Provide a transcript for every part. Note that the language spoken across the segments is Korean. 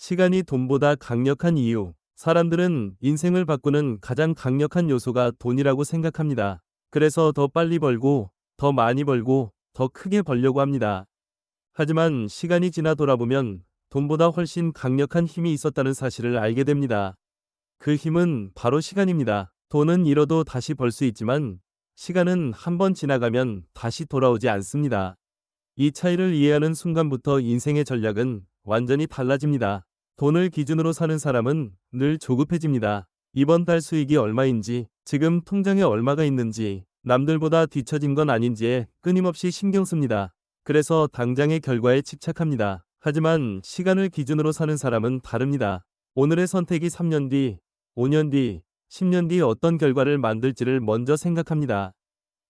시간이 돈보다 강력한 이유. 사람들은 인생을 바꾸는 가장 강력한 요소가 돈이라고 생각합니다. 그래서 더 빨리 벌고, 더 많이 벌고, 더 크게 벌려고 합니다. 하지만 시간이 지나 돌아보면 돈보다 훨씬 강력한 힘이 있었다는 사실을 알게 됩니다. 그 힘은 바로 시간입니다. 돈은 잃어도 다시 벌 수 있지만 시간은 한 번 지나가면 다시 돌아오지 않습니다. 이 차이를 이해하는 순간부터 인생의 전략은 완전히 달라집니다. 돈을 기준으로 사는 사람은 늘 조급해집니다. 이번 달 수익이 얼마인지, 지금 통장에 얼마가 있는지, 남들보다 뒤처진 건 아닌지에 끊임없이 신경 씁니다. 그래서 당장의 결과에 집착합니다. 하지만 시간을 기준으로 사는 사람은 다릅니다. 오늘의 선택이 3년 뒤, 5년 뒤, 10년 뒤 어떤 결과를 만들지를 먼저 생각합니다.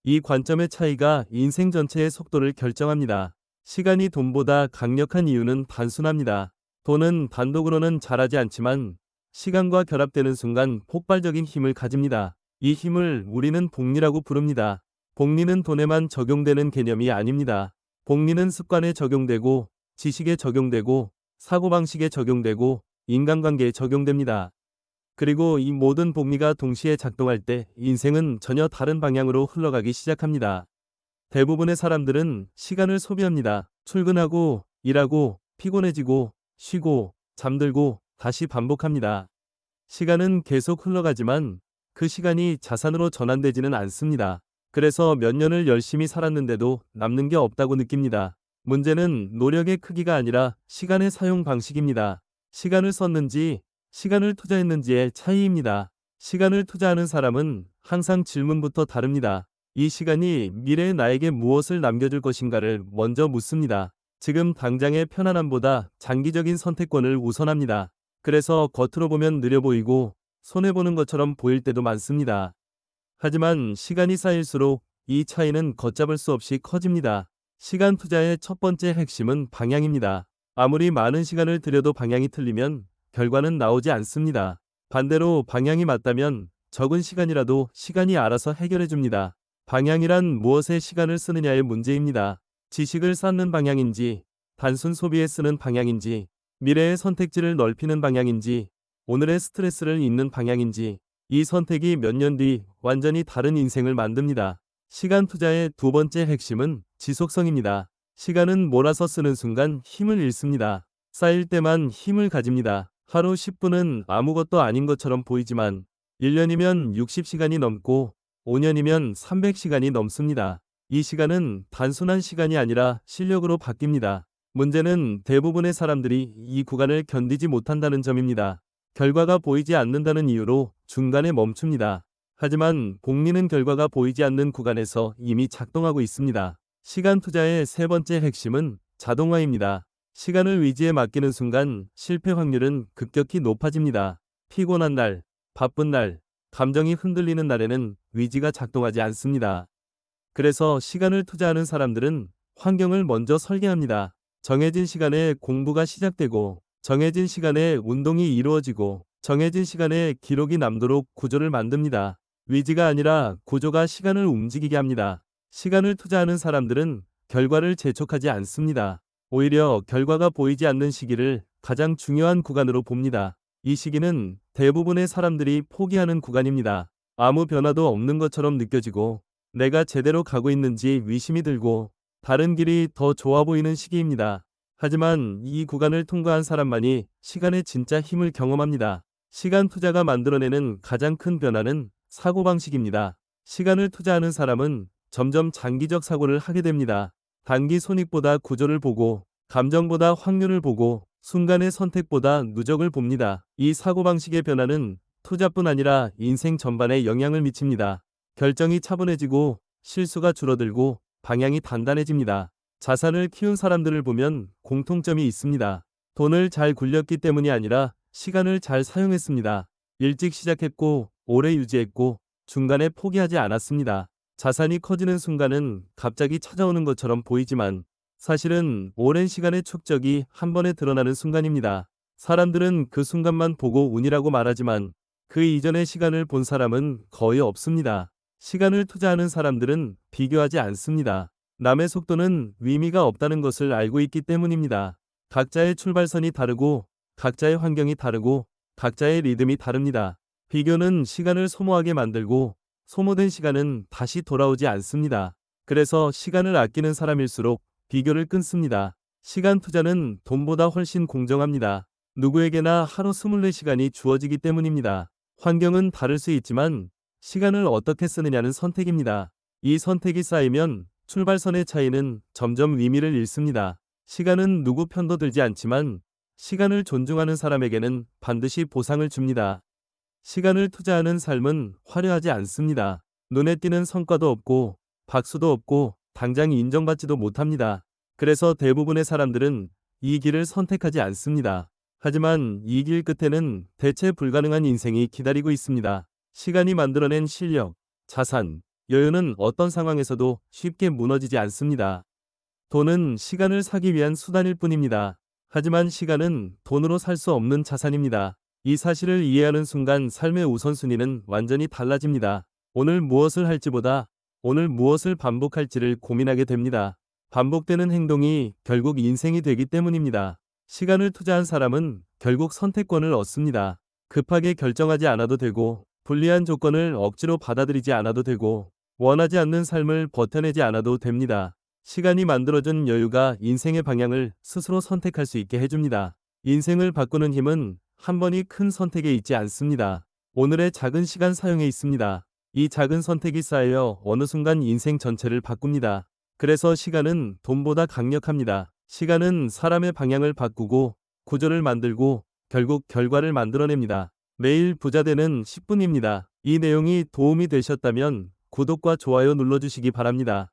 이 관점의 차이가 인생 전체의 속도를 결정합니다. 시간이 돈보다 강력한 이유는 단순합니다. 돈은 단독으로는 자라지 않지만 시간과 결합되는 순간 폭발적인 힘을 가집니다. 이 힘을 우리는 복리라고 부릅니다. 복리는 돈에만 적용되는 개념이 아닙니다. 복리는 습관에 적용되고, 지식에 적용되고, 사고방식에 적용되고, 인간관계에 적용됩니다. 그리고 이 모든 복리가 동시에 작동할 때 인생은 전혀 다른 방향으로 흘러가기 시작합니다. 대부분의 사람들은 시간을 소비합니다. 출근하고, 일하고, 피곤해지고, 쉬고, 잠들고, 다시 반복합니다. 시간은 계속 흘러가지만 그 시간이 자산으로 전환되지는 않습니다. 그래서 몇 년을 열심히 살았는데도 남는 게 없다고 느낍니다. 문제는 노력의 크기가 아니라 시간의 사용 방식입니다. 시간을 썼는지, 시간을 투자했는지의 차이입니다. 시간을 투자하는 사람은 항상 질문부터 다릅니다. 이 시간이 미래의 나에게 무엇을 남겨줄 것인가를 먼저 묻습니다. 지금 당장의 편안함보다 장기적인 선택권을 우선합니다. 그래서 겉으로 보면 느려 보이고 손해보는 것처럼 보일 때도 많습니다. 하지만 시간이 쌓일수록 이 차이는 걷잡을 수 없이 커집니다. 시간 투자의 첫 번째 핵심은 방향입니다. 아무리 많은 시간을 들여도 방향이 틀리면 결과는 나오지 않습니다. 반대로 방향이 맞다면 적은 시간이라도 시간이 알아서 해결해 줍니다. 방향이란 무엇에 시간을 쓰느냐의 문제입니다. 지식을 쌓는 방향인지, 단순 소비에 쓰는 방향인지, 미래의 선택지를 넓히는 방향인지, 오늘의 스트레스를 잇는 방향인지, 이 선택이 몇 년 뒤 완전히 다른 인생을 만듭니다. 시간 투자의 두 번째 핵심은 지속성입니다. 시간은 몰아서 쓰는 순간 힘을 잃습니다. 쌓일 때만 힘을 가집니다. 하루 10분은 아무것도 아닌 것처럼 보이지만 1년이면 60시간이 넘고 5년이면 300시간이 넘습니다. 이 시간은 단순한 시간이 아니라 실력으로 바뀝니다. 문제는 대부분의 사람들이 이 구간을 견디지 못한다는 점입니다. 결과가 보이지 않는다는 이유로 중간에 멈춥니다. 하지만 복리는 결과가 보이지 않는 구간에서 이미 작동하고 있습니다. 시간 투자의 세 번째 핵심은 자동화입니다. 시간을 위지에 맡기는 순간 실패 확률은 급격히 높아집니다. 피곤한 날, 바쁜 날, 감정이 흔들리는 날에는 위지가 작동하지 않습니다. 그래서 시간을 투자하는 사람들은 환경을 먼저 설계합니다. 정해진 시간에 공부가 시작되고, 정해진 시간에 운동이 이루어지고, 정해진 시간에 기록이 남도록 구조를 만듭니다. 위지가 아니라 구조가 시간을 움직이게 합니다. 시간을 투자하는 사람들은 결과를 재촉하지 않습니다. 오히려 결과가 보이지 않는 시기를 가장 중요한 구간으로 봅니다. 이 시기는 대부분의 사람들이 포기하는 구간입니다. 아무 변화도 없는 것처럼 느껴지고 내가 제대로 가고 있는지 의심이 들고 다른 길이 더 좋아 보이는 시기입니다. 하지만 이 구간을 통과한 사람만이 시간의 진짜 힘을 경험합니다. 시간 투자가 만들어내는 가장 큰 변화는 사고방식입니다. 시간을 투자하는 사람은 점점 장기적 사고를 하게 됩니다. 단기 손익보다 구조를 보고, 감정보다 확률을 보고, 순간의 선택보다 누적을 봅니다. 이 사고방식의 변화는 투자뿐 아니라 인생 전반에 영향을 미칩니다. 결정이 차분해지고, 실수가 줄어들고, 방향이 단단해집니다. 자산을 키운 사람들을 보면 공통점이 있습니다. 돈을 잘 굴렸기 때문이 아니라 시간을 잘 사용했습니다. 일찍 시작했고, 오래 유지했고, 중간에 포기하지 않았습니다. 자산이 커지는 순간은 갑자기 찾아오는 것처럼 보이지만 사실은 오랜 시간의 축적이 한 번에 드러나는 순간입니다. 사람들은 그 순간만 보고 운이라고 말하지만 그 이전의 시간을 본 사람은 거의 없습니다. 시간을 투자하는 사람들은 비교하지 않습니다. 남의 속도는 의미가 없다는 것을 알고 있기 때문입니다. 각자의 출발선이 다르고 각자의 환경이 다르고 각자의 리듬이 다릅니다. 비교는 시간을 소모하게 만들고 소모된 시간은 다시 돌아오지 않습니다. 그래서 시간을 아끼는 사람일수록 비교를 끊습니다. 시간 투자는 돈보다 훨씬 공정합니다. 누구에게나 하루 24시간이 주어지기 때문입니다. 환경은 다를 수 있지만 시간을 어떻게 쓰느냐는 선택입니다. 이 선택이 쌓이면 출발선의 차이는 점점 의미를 잃습니다. 시간은 누구 편도 들지 않지만 시간을 존중하는 사람에게는 반드시 보상을 줍니다. 시간을 투자하는 삶은 화려하지 않습니다. 눈에 띄는 성과도 없고 박수도 없고 당장 인정받지도 못합니다. 그래서 대부분의 사람들은 이 길을 선택하지 않습니다. 하지만 이 길 끝에는 대체 불가능한 인생이 기다리고 있습니다. 시간이 만들어낸 실력, 자산, 여유는 어떤 상황에서도 쉽게 무너지지 않습니다. 돈은 시간을 사기 위한 수단일 뿐입니다. 하지만 시간은 돈으로 살 수 없는 자산입니다. 이 사실을 이해하는 순간 삶의 우선순위는 완전히 달라집니다. 오늘 무엇을 할지보다 오늘 무엇을 반복할지를 고민하게 됩니다. 반복되는 행동이 결국 인생이 되기 때문입니다. 시간을 투자한 사람은 결국 선택권을 얻습니다. 급하게 결정하지 않아도 되고, 불리한 조건을 억지로 받아들이지 않아도 되고, 원하지 않는 삶을 버텨내지 않아도 됩니다. 시간이 만들어준 여유가 인생의 방향을 스스로 선택할 수 있게 해줍니다. 인생을 바꾸는 힘은 한 번이 큰 선택에 있지 않습니다. 오늘의 작은 시간 사용에 있습니다. 이 작은 선택이 쌓여 어느 순간 인생 전체를 바꿉니다. 그래서 시간은 돈보다 강력합니다. 시간은 사람의 방향을 바꾸고 구조를 만들고 결국 결과를 만들어냅니다. 매일 부자 되는 10분입니다. 이 내용이 도움이 되셨다면 구독과 좋아요 눌러주시기 바랍니다.